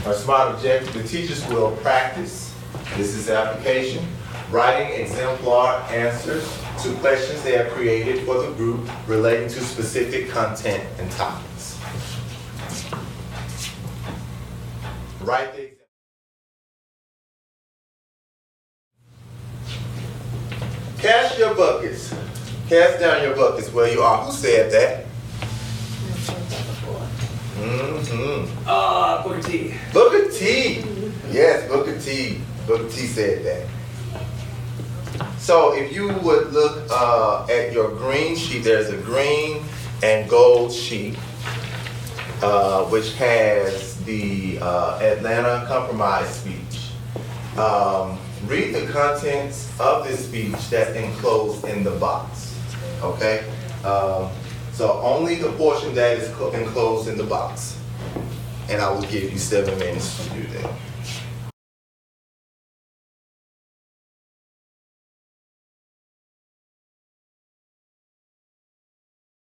Our SMART objective, the teachers will practice, this is the application, writing exemplar answers to questions they have created for the group relating to specific content and topics. Write the example. Cast your buckets. Cast down your buckets where you are. Who said that? Booker T. Booker T. Yes, Booker T. Booker T said that. So if you would look at your green sheet, there's a green and gold sheet, which has the Atlanta Compromise speech. Read the contents of this speech that's enclosed in the box, okay? So only the portion that is enclosed in the box. And I will give you 7 minutes to do that.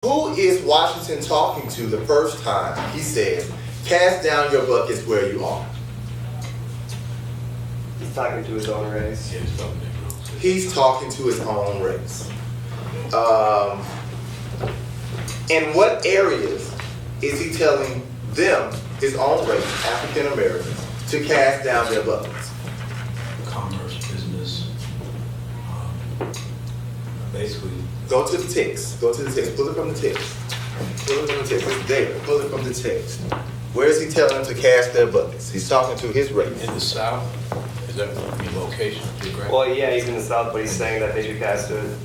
Who is Washington talking to the first time he says, cast down your buckets where you are? He's talking to his own race. He's talking to his own race. In what areas is he telling them, his own race, African Americans, to cast down their buckets? Commerce, business, basically. Go to the text. Go to the text. Pull it from the text. Pull it from the text. It's there. Pull it from the text. Where is he telling them to cast their buckets? He's talking to his race. In the South? Is that the location, geographic? Well, yeah, he's in the South, but he's saying that they should cast it.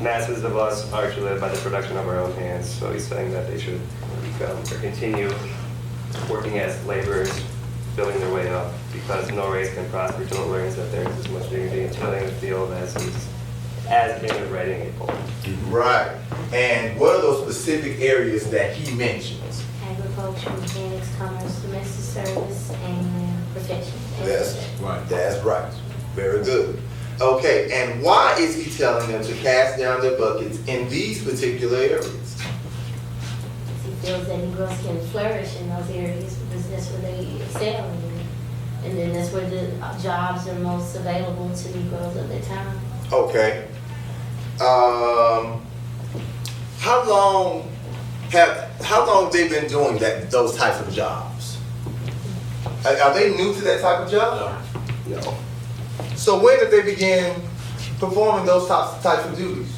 Masses of us are actually led by the production of our own hands, so he's saying that they should continue working as laborers, building their way up, because no race can prosper till it learns that there is as much dignity in tilling the field as in writing a poem. Right. And what are those specific areas that he mentions? Agriculture, mechanics, commerce, domestic service, and profession. That's right. That's right. Very good. Okay, and why is he telling them to cast down their buckets in these particular areas? He feels that Negroes can flourish in those areas because that's where they excel in. And then that's where the jobs are most available to Negroes at that time. Okay. How long have they been doing those types of jobs? Are they new to that type of job? No. So when did they begin performing those types of duties?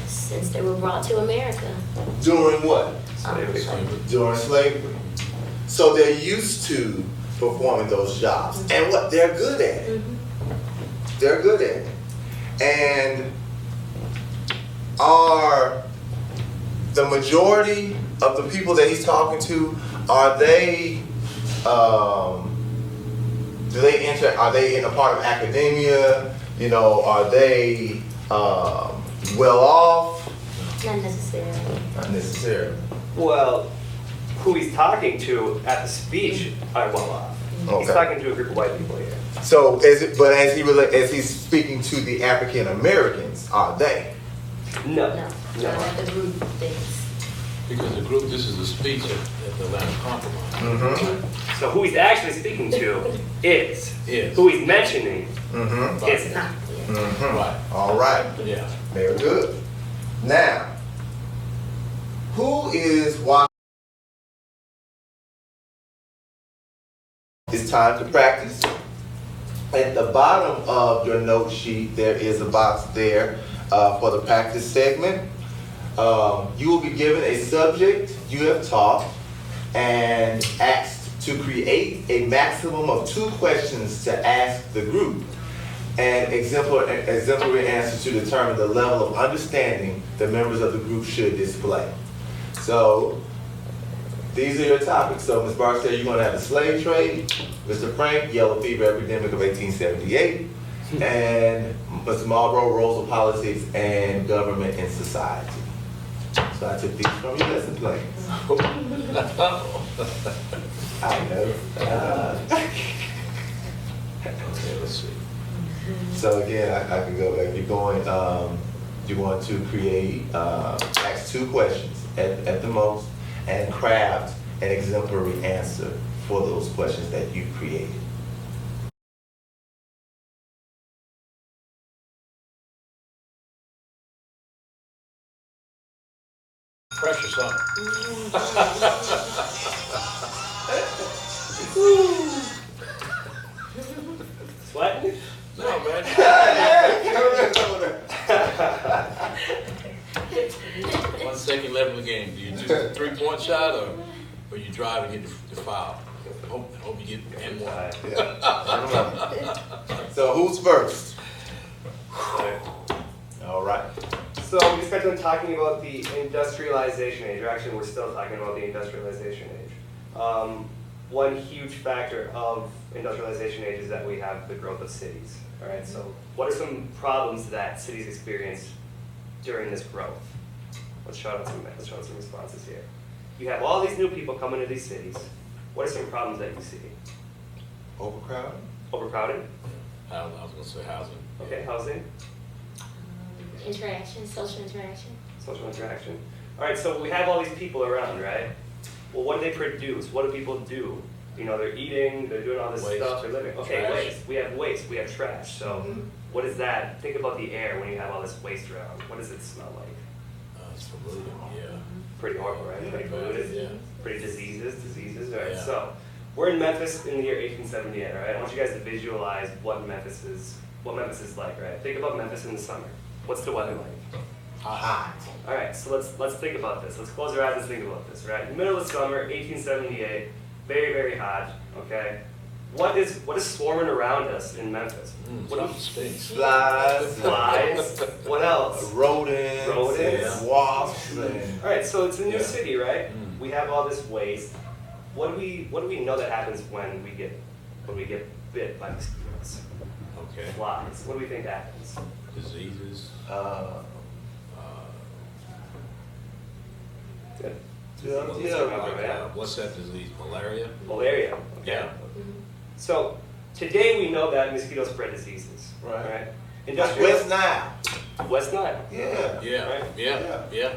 Since they were brought to America. During what? Slavery. During slavery. So they're used to performing those jobs. And what they're good at it. They're good at it. And are the majority of the people that he's talking to, are they are they in a part of academia? You know, are they well off? Not necessarily. Not necessarily. Well, who he's talking to at the speech are well off. Okay. He's talking to a group of white people here. So, as he's speaking to the African Americans, are they? No. No. Not like the group thinks. Because the group, this is a speech at the Atlanta Compromise. Mm-hmm. So who he's actually speaking to is. Is. Who he's mentioning Mm-hmm. is Not. Yeah. Mm-hmm. Right. All right. Yeah. Very good. Now, who is watching? It's time to practice. At the bottom of your note sheet, there is a box there for the practice segment. You will be given a subject you have taught and asked to create a maximum of 2 questions to ask the group, and exemplary answers to determine the level of understanding the members of the group should display. So these are your topics. So Ms. Barksdale, you're going to have the slave trade, Mr. Frank, yellow fever epidemic of 1878, and Mr. Marlborough, roles of politics and government in society. So I took these from your lesson plans. I know. Okay, let's see. So again, I can go, if you're going, you want to create, ask 2 questions at the most, and craft an exemplary answer for those questions that you created. Pressure something. Sweating? No, man. One second left in the game. Do you do the 3-point shot or you drive to get the foul? Hope you get N1. So who's first? All right. So we just got done talking about the industrialization age, or actually we're still talking about the industrialization age. One huge factor of industrialization age is that we have the growth of cities. All right, so what are some problems that cities experience during this growth? Let's shout out some responses here. You have all these new people coming to these cities. What are some problems that you see? Overcrowding? Overcrowding? I was going to say housing. Okay, housing, Interaction, social interaction. social interaction. All right, so we have all these people around, right? Well, what do they produce? What do people do? You know, they're eating, they're doing all this Waste. stuff, they're living. Okay, Trash. waste. We have waste, we have trash. So what is that? Think about the air when you have all this waste around. What does it smell like? It's polluted, yeah. Pretty horrible, right? Pretty polluted. Yeah. Pretty diseases. All right, Yeah. so we're in Memphis in the year 1878, all right? I want you guys to visualize what Memphis is like, right? Think about Memphis in the summer. What's the weather like? Hot. All right, so let's think about this. Let's close our eyes and think about this, right? Middle of summer, 1878, very, very hot, okay? What is swarming around us in Memphis? What do Something stinks. Flies. flies? What else? Rodents. Rodents. And wasps. And All right, so it's a new Yeah. city, right? Mm. We have all this waste. What do we know that happens when we get bit by mosquitoes? Okay. Flies. What do we think happens? Diseases. Good. What's that disease? Malaria? Malaria. Okay. Yeah. So today we know that mosquitoes spread diseases. Right. Industrial West Nile. West Nile. Yeah. Yeah, Right. yeah.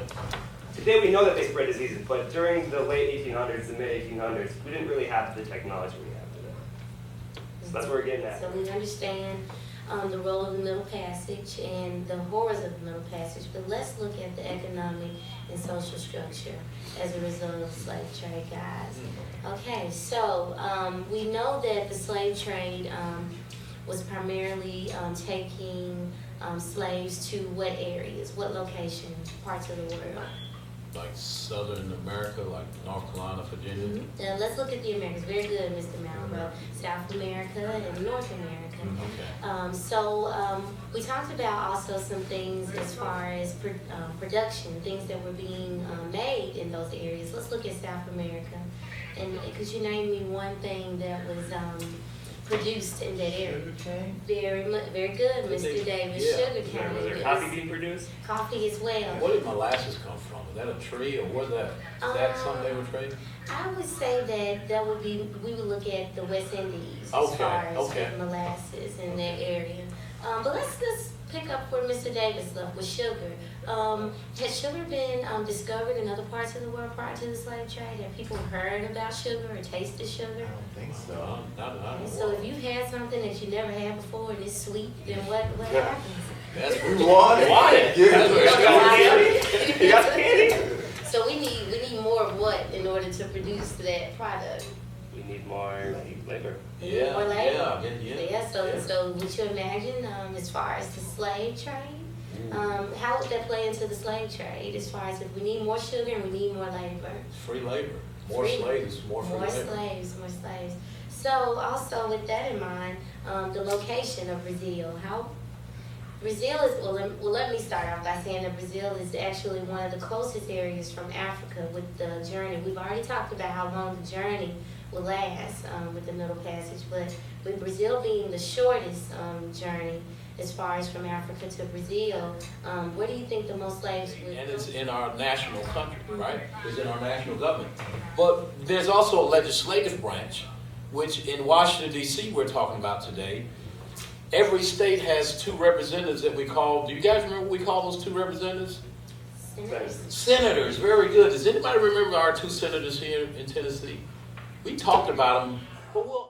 Today we know that they spread diseases, but during the late 1800s, the mid 1800s, we didn't really have the technology we have today. So that's where we're getting at. So we understand the role of the Middle Passage and the horrors of the Middle Passage, but let's look at the economic and social structure as a result of slave trade, guys. Okay, so we know that the slave trade was primarily taking slaves to what areas, what locations, parts of the world? Like Southern America, like North Carolina, Virginia. Let's look at the Americas. Very good, Mr. Malbrough. South America and North America. Okay. We talked about also some things as far as production, things that were being made in those areas. Let's look at South America. And could you name me one thing that was produced in that area? Very good, Mr. Davis. Yeah. Sugar Was cane. there coffee being produced? Coffee as well. Where did molasses come from? Is that a tree or was that? Is that something they were trading? I would say that would be, we would look at the West Indies as Okay, far as okay. molasses in that area. But let's pick up where Mr. Davis left with sugar. Has sugar been discovered in other parts of the world prior to the slave trade? Have people heard about sugar or tasted I sugar? don't think so. No, not And so if you've had something that you never had before and it's sweet, then what happens? That's We want it. Want it. Yeah. That's where You got candy? So we need more of what in order to produce that product? We need more labor. Yeah, Or labor. yeah. So would you imagine, as far as the slave trade, how would that play into the slave trade as far as if we need more sugar and we need more labor? Free labor. More Free- slaves, more free labor. More slaves. So also with that in mind, the location of Brazil, Brazil is, let me start off by saying that Brazil is actually one of the closest areas from Africa with the journey. We've already talked about how long the journey will last with the Middle Passage, but with Brazil being the shortest journey as far as from Africa to Brazil, where do you think the most slaves would And it's in our national country, right? It's in our national government. But there's also a legislative branch, which in Washington, D.C. we're talking about today. Every state has 2 representatives that we call, do you guys remember what we call those 2 representatives? Senators? Senators, very good. Does anybody remember our 2 senators here in Tennessee? We talked about them, but we'll